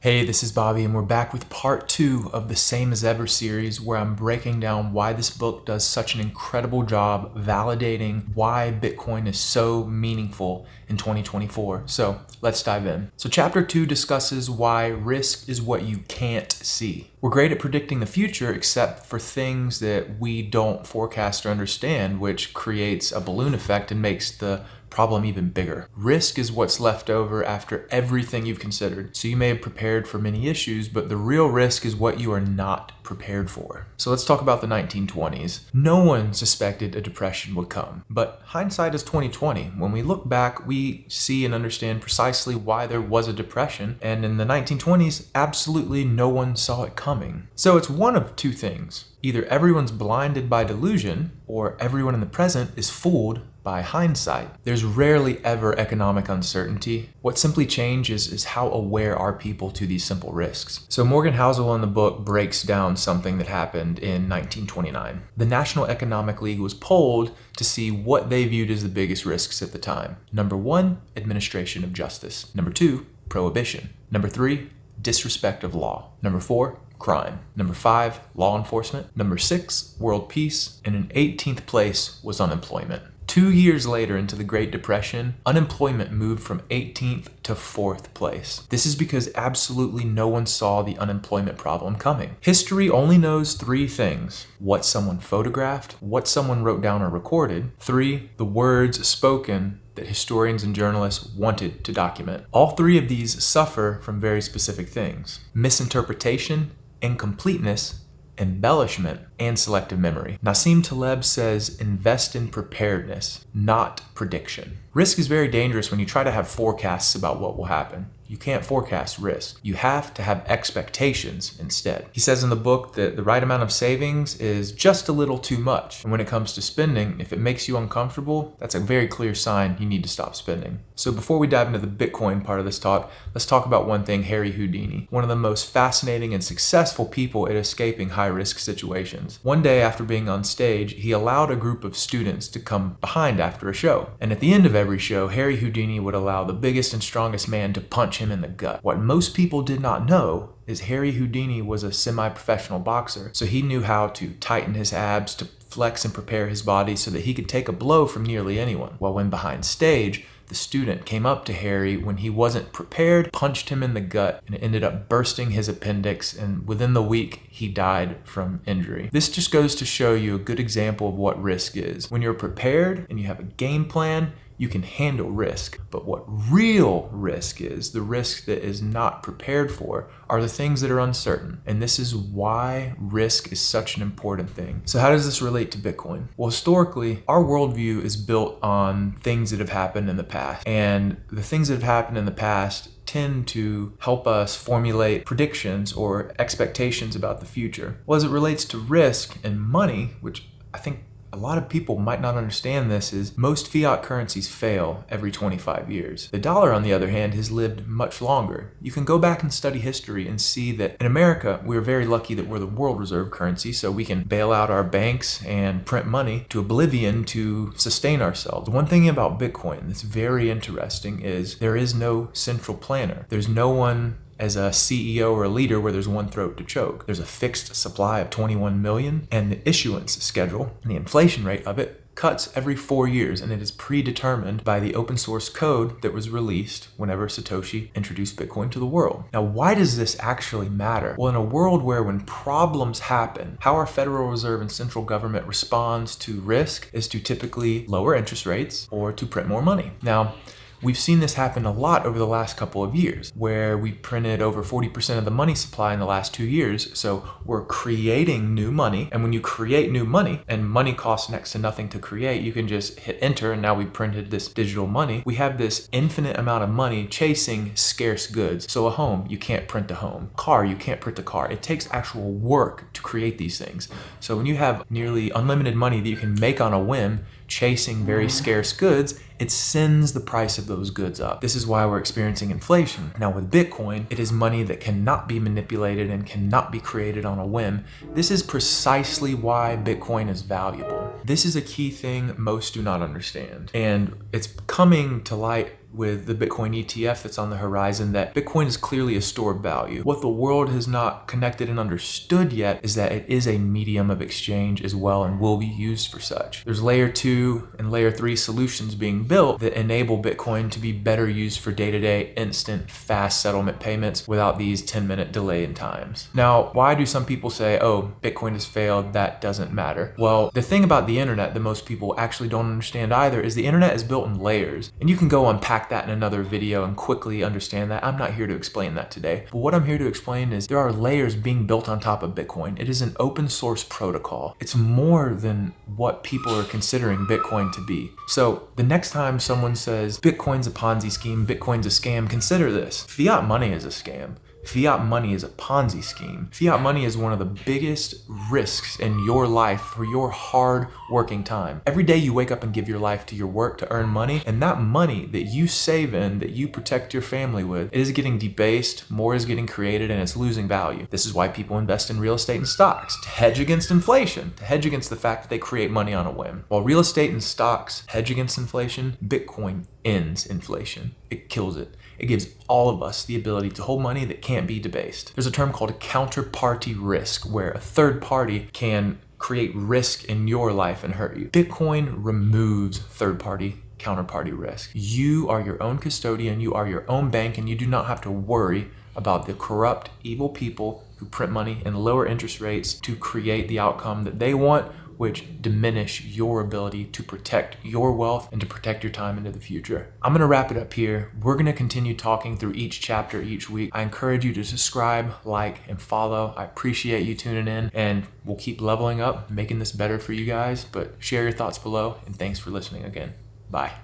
Hey, this is Bobby, and we're back with part 2 of the Same as Ever series, where I'm breaking down why this book does such an incredible job validating why Bitcoin is so meaningful in 2024. So let's dive in. So chapter 2 discusses why risk is what you can't see. We're great at predicting the future except for things that we don't forecast or understand, which creates a balloon effect and makes the problem even bigger. Risk is what's left over after everything you've considered. So you may have prepared for many issues, but the real risk is what you are not prepared for. So let's talk about the 1920s. No one suspected a depression would come, but hindsight is 2020. When we look back, we see and understand precisely why there was a depression, and in the 1920s, absolutely no one saw it coming. So it's one of two things. Either everyone's blinded by delusion, or everyone in the present is fooled by hindsight. There's rarely ever economic uncertainty. What simply changes is how aware are people to these simple risks. So Morgan Housel in the book breaks down something that happened in 1929. The National Economic League was polled to see what they viewed as the biggest risks at the time. Number 1, administration of justice. Number 2, prohibition. Number 3, disrespect of law. Number 4, crime. Number 5, law enforcement. Number 6, world peace. And in 18th place was unemployment. 2 years later into the Great Depression, unemployment moved from 18th to 4th place. This is because absolutely no one saw the unemployment problem coming. History only knows 3 things: what someone photographed, what someone wrote down or recorded, 3, the words spoken that historians and journalists wanted to document. All 3 of these suffer from very specific things: misinterpretation, incompleteness, embellishment, and selective memory. Nassim Taleb says, invest in preparedness, not prediction. Risk is very dangerous when you try to have forecasts about what will happen. You can't forecast risk. You have to have expectations instead. He says in the book that the right amount of savings is just a little too much. And when it comes to spending, if it makes you uncomfortable, that's a very clear sign you need to stop spending. So before we dive into the Bitcoin part of this talk, let's talk about one thing: Harry Houdini, one of the most fascinating and successful people at escaping high-risk situations. One day after being on stage, he allowed a group of students to come behind after a show. And at the end of every show, Harry Houdini would allow the biggest and strongest man to punch him in the gut. What most people did not know is Harry Houdini was a semi-professional boxer, so he knew how to tighten his abs, to flex and prepare his body so that he could take a blow from nearly anyone. While when behind stage, the student came up to Harry when he wasn't prepared, punched him in the gut, and it ended up bursting his appendix, and within the week, he died from injury. This just goes to show you a good example of what risk is. When you're prepared and you have a game plan, you can handle risk. But what real risk is, the risk that is not prepared for, are the things that are uncertain. And this is why risk is such an important thing. So how does this relate to Bitcoin? Well, historically, our worldview is built on things that have happened in the past. And the things that have happened in the past tend to help us formulate predictions or expectations about the future. Well, as it relates to risk and money, which I think a lot of people might not understand this, is most fiat currencies fail every 25 years. The dollar, on the other hand, has lived much longer. You can go back and study history and see that in America, we're very lucky that we're the world reserve currency, so we can bail out our banks and print money to oblivion to sustain ourselves. One thing about Bitcoin that's very interesting is there is no central planner. There's no one as a CEO or a leader where there's one throat to choke. There's a fixed supply of 21 million, and the issuance schedule and the inflation rate of it cuts every 4 years, and it is predetermined by the open source code that was released whenever Satoshi introduced Bitcoin to the world. Now, why does this actually matter? Well, in a world where when problems happen, how our Federal Reserve and central government responds to risk is to typically lower interest rates or to print more money. Now, we've seen this happen a lot over the last couple of years, where we printed over 40% of the money supply in the last 2 years. So we're creating new money. And when you create new money, and money costs next to nothing to create, you can just hit enter, and now we printed this digital money. We have this infinite amount of money chasing scarce goods. So a home, you can't print a home. Car, you can't print a car. It takes actual work to create these things. So when you have nearly unlimited money that you can make on a whim, chasing very scarce goods, it sends the price of those goods up. This is why we're experiencing inflation. Now with Bitcoin, it is money that cannot be manipulated and cannot be created on a whim. This is precisely why Bitcoin is valuable. This is a key thing most do not understand. And it's coming to light with the Bitcoin ETF that's on the horizon that Bitcoin is clearly a store of value. What the world has not connected and understood yet is that it is a medium of exchange as well and will be used for such. There's layer 2 and layer 3 solutions being built that enable Bitcoin to be better used for day-to-day, instant, fast settlement payments without these 10-minute delay in times. Now, why do some people say, oh, Bitcoin has failed, that doesn't matter? Well, the thing about the internet that most people actually don't understand either is the internet is built in layers. And you can go unpack that in another video and quickly understand that. I'm not here to explain that today. But what I'm here to explain is there are layers being built on top of Bitcoin. It is an open source protocol. It's more than what people are considering Bitcoin to be. So the next time someone says Bitcoin's a Ponzi scheme, Bitcoin's a scam, consider this. Fiat money is a scam. Fiat money is a Ponzi scheme. Fiat money is one of the biggest risks in your life for your hard working time. Every day you wake up and give your life to your work to earn money, and that money that you save in, that you protect your family with, it is getting debased, more is getting created, and it's losing value. This is why people invest in real estate and stocks, to hedge against inflation, to hedge against the fact that they create money on a whim. While real estate and stocks hedge against inflation, Bitcoin ends inflation. It kills it. It gives all of us the ability to hold money that can't be debased. There's a term called a counterparty risk, where a third party can create risk in your life and hurt you. Bitcoin removes third-party counterparty risk. You are your own custodian, you are your own bank, and you do not have to worry about the corrupt, evil people who print money and lower interest rates to create the outcome that they want, which diminish your ability to protect your wealth and to protect your time into the future. I'm gonna wrap it up here. We're gonna continue talking through each chapter each week. I encourage you to subscribe, like, and follow. I appreciate you tuning in, and we'll keep leveling up, making this better for you guys, but share your thoughts below, and thanks for listening again. Bye.